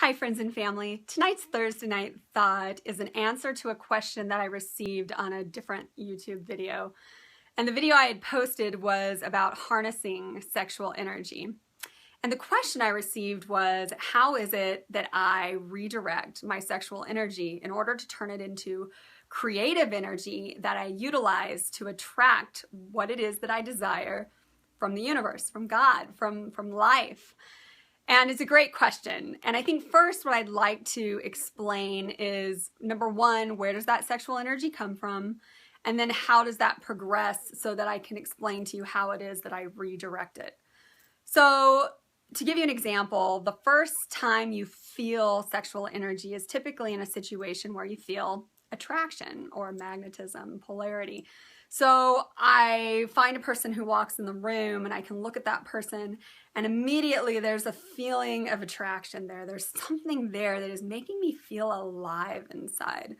Hi friends and family. Tonight's Thursday Night Thought is an answer to a question that I received on a different YouTube video. And the video I had posted was about harnessing sexual energy. And the question I received was, how is it that I redirect my sexual energy in order to turn it into creative energy that I utilize to attract what it is that I desire from the universe, from God, from life? And it's a great question. And I think first what I'd like to explain is, number one, where does that sexual energy come from? And then how does that progress so that I can explain to you how it is that I redirect it. So to give you an example, the first time you feel sexual energy is typically in a situation where you feel attraction or magnetism, polarity. So I find a person who walks in the room and I can look at that person and immediately there's a feeling of attraction there. There's something there that is making me feel alive inside.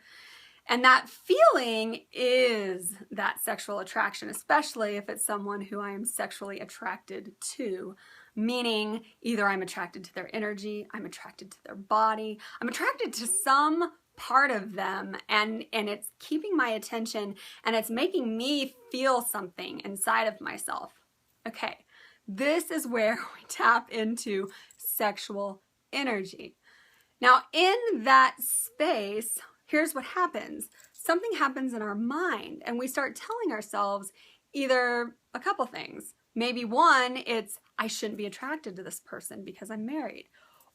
And that feeling is that sexual attraction, especially if it's someone who I am sexually attracted to. Meaning either I'm attracted to their energy, I'm attracted to their body, I'm attracted to some part of them, and it's keeping my attention and it's making me feel something inside of myself. Okay, this is where we tap into sexual energy. Now in that space, here's what happens. Something happens in our mind and we start telling ourselves either a couple things. Maybe one, it's I shouldn't be attracted to this person because I'm married.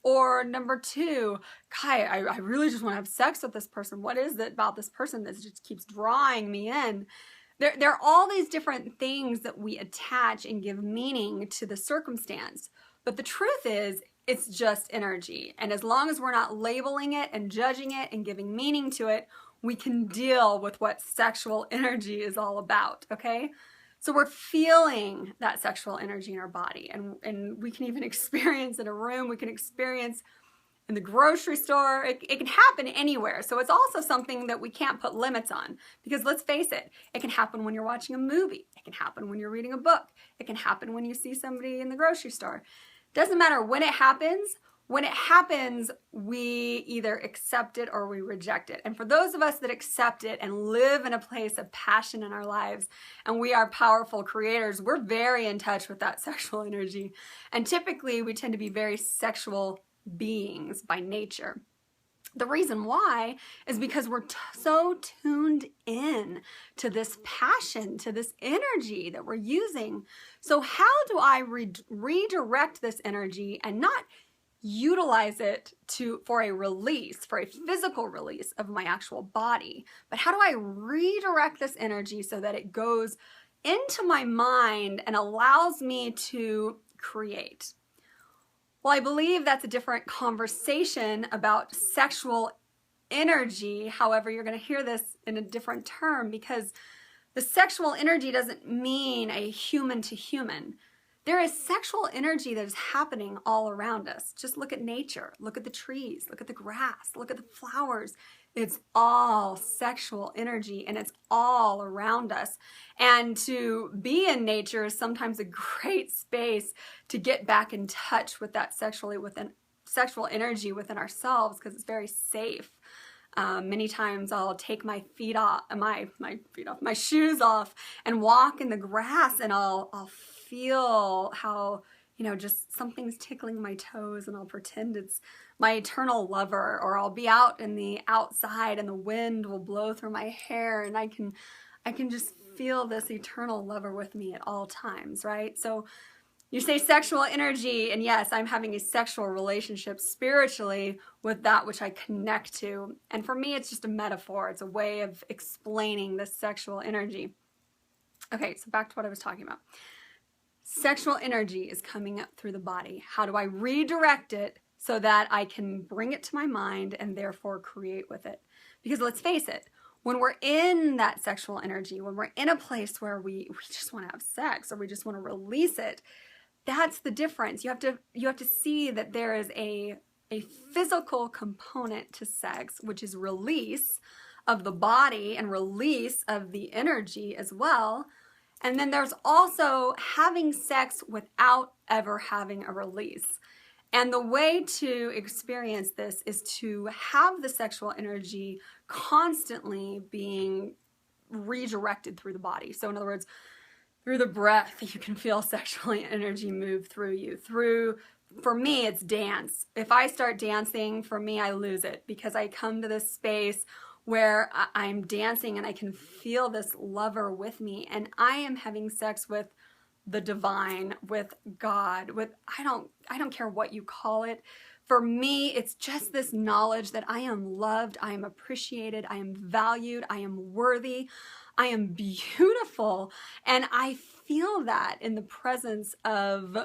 Or number two, Kai, I really just want to have sex with this person. What is it about this person that just keeps drawing me in? There are all these different things that we attach and give meaning to the circumstance. But the truth is, it's just energy. And as long as we're not labeling it and judging it and giving meaning to it, we can deal with what sexual energy is all about, okay? So we're feeling that sexual energy in our body, and we can even experience in a room, we can experience in the grocery store, it can happen anywhere. So it's also something that we can't put limits on, because let's face it, it can happen when you're watching a movie, it can happen when you're reading a book, it can happen when you see somebody in the grocery store. Doesn't matter when it happens. When it happens, we either accept it or we reject it. And for those of us that accept it and live in a place of passion in our lives, and we are powerful creators, we're very in touch with that sexual energy. And typically we tend to be very sexual beings by nature. The reason why is because we're so tuned in to this passion, to this energy that we're using. So how do I redirect this energy and not utilize it for a release, for a physical release of my actual body, but how do I redirect this energy so that it goes into my mind and allows me to create? Well, I believe that's a different conversation about sexual energy. However, you're going to hear this in a different term, because the sexual energy doesn't mean a human to human. There is sexual energy that is happening all around us. Just look at nature, look at the trees, look at the grass, look at the flowers. It's all sexual energy and it's all around us. And to be in nature is sometimes a great space to get back in touch with that sexual energy within ourselves, because it's very safe. Many times I'll take my shoes off and walk in the grass, and I'll feel how, just something's tickling my toes, and I'll pretend it's my eternal lover. Or I'll be out in the outside and the wind will blow through my hair and I can just feel this eternal lover with me at all times, right? So you say sexual energy, and yes, I'm having a sexual relationship spiritually with that which I connect to. And for me, it's just a metaphor. It's a way of explaining this sexual energy. Okay, so back to what I was talking about. Sexual energy is coming up through the body. How do I redirect it so that I can bring it to my mind and therefore create with it? Because let's face it, when we're in that sexual energy, when we're in a place where we just want to have sex or we just want to release it, that's the difference. You have to see that there is a physical component to sex, which is release of the body and release of the energy as well. And then there's also having sex without ever having a release. And the way to experience this is to have the sexual energy constantly being redirected through the body. So in other words, through the breath, you can feel sexual energy move through you. For me, it's dance. If I start dancing, for me, I lose it because I come to this space where I'm dancing and I can feel this lover with me, and I am having sex with the divine, with God, with I don't care what you call it. For me, it's just this knowledge that I am loved, I am appreciated, I am valued, I am worthy, I am beautiful, and I feel that in the presence of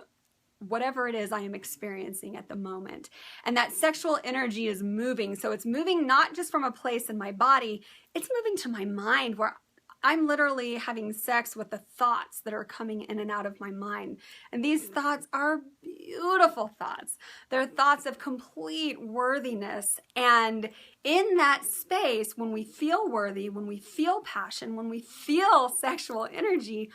whatever it is I am experiencing at the moment. And that sexual energy is moving. So it's moving not just from a place in my body, it's moving to my mind where I'm literally having sex with the thoughts that are coming in and out of my mind. And these thoughts are beautiful thoughts. They're thoughts of complete worthiness. And in that space, when we feel worthy, when we feel passion, when we feel sexual energy,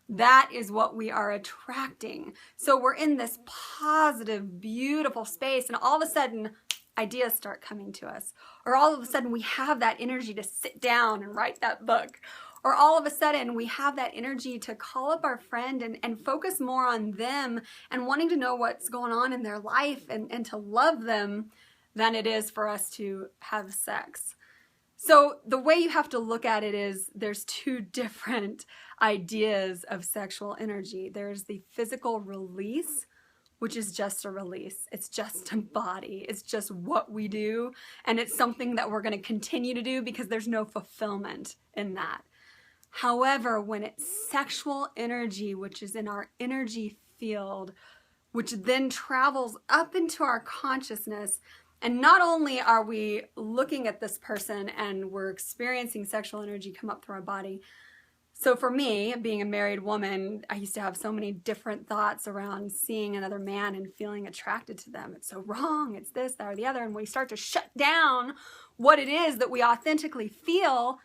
that is what we are attracting. So we're in this positive, beautiful space, and all of a sudden, ideas start coming to us. Or all of a sudden, we have that energy to sit down and write that book. Or all of a sudden, we have that energy to call up our friend and focus more on them and wanting to know what's going on in their life and to love them than it is for us to have sex. So the way you have to look at it is there's two different ideas of sexual energy. There's the physical release, which is just a release. It's just a body. It's just what we do. And it's something that we're going to continue to do because there's no fulfillment in that. However, when it's sexual energy, which is in our energy field, which then travels up into our consciousness, and not only are we looking at this person and we're experiencing sexual energy come up through our body. So for me, being a married woman, I used to have so many different thoughts around seeing another man and feeling attracted to them. It's so wrong, it's this, that, or the other. And when we start to shut down what it is that we authentically feel,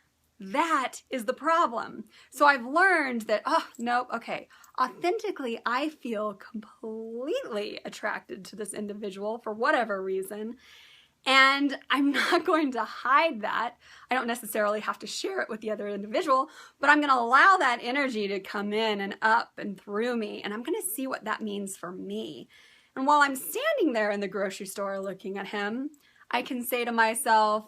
that is the problem. So I've learned that, oh, no, okay, authentically, I feel completely attracted to this individual for whatever reason, and I'm not going to hide that. I don't necessarily have to share it with the other individual, but I'm going to allow that energy to come in and up and through me, and I'm going to see what that means for me. And while I'm standing there in the grocery store looking at him, I can say to myself,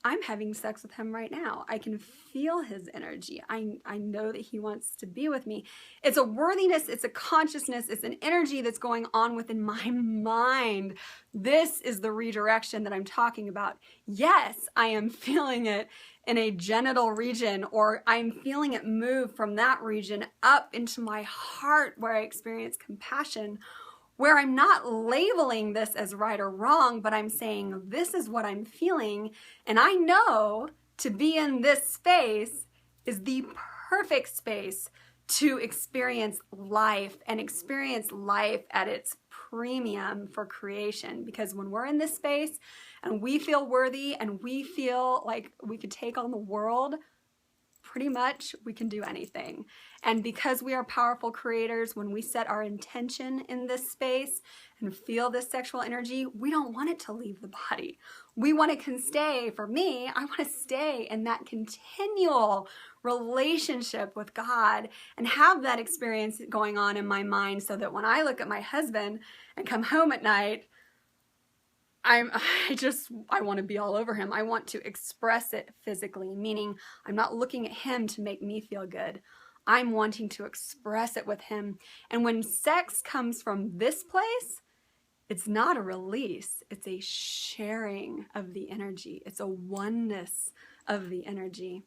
I'm having sex with him right now. I can feel his energy. I know that he wants to be with me. It's a worthiness, it's a consciousness, it's an energy that's going on within my mind. This is the redirection that I'm talking about. Yes, I am feeling it in a genital region, or I'm feeling it move from that region up into my heart where I experience compassion, where I'm not labeling this as right or wrong, but I'm saying this is what I'm feeling, and I know to be in this space is the perfect space to experience life and experience life at its premium for creation. Because when we're in this space and we feel worthy and we feel like we could take on the world, pretty much we can do anything. And because we are powerful creators, when we set our intention in this space and feel this sexual energy, we don't want it to leave the body. We want it to stay. For me, I want to stay in that continual relationship with God and have that experience going on in my mind, so that when I look at my husband and come home at night, I want to be all over him. I want to express it physically, meaning I'm not looking at him to make me feel good. I'm wanting to express it with him. And when sex comes from this place, it's not a release. It's a sharing of the energy. It's a oneness of the energy.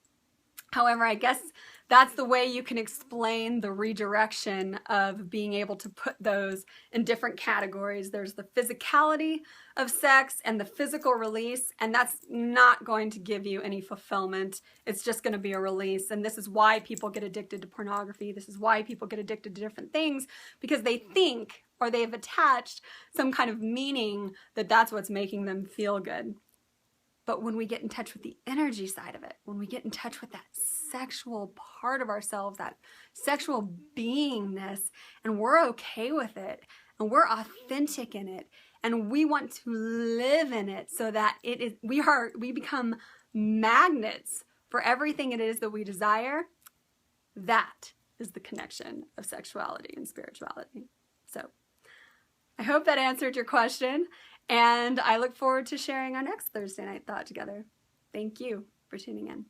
However, I guess that's the way you can explain the redirection of being able to put those in different categories. There's the physicality of sex and the physical release, and that's not going to give you any fulfillment. It's just going to be a release. And this is why people get addicted to pornography. This is why people get addicted to different things, because they think, or they've attached some kind of meaning that that's what's making them feel good. But when we get in touch with the energy side of it, when we get in touch with that sexual part of ourselves, that sexual beingness, and we're okay with it, and we're authentic in it, and we want to live in it so that we become magnets for everything it is that we desire, that is the connection of sexuality and spirituality. So I hope that answered your question, and I look forward to sharing our next Thursday Night Thought together. Thank you for tuning in.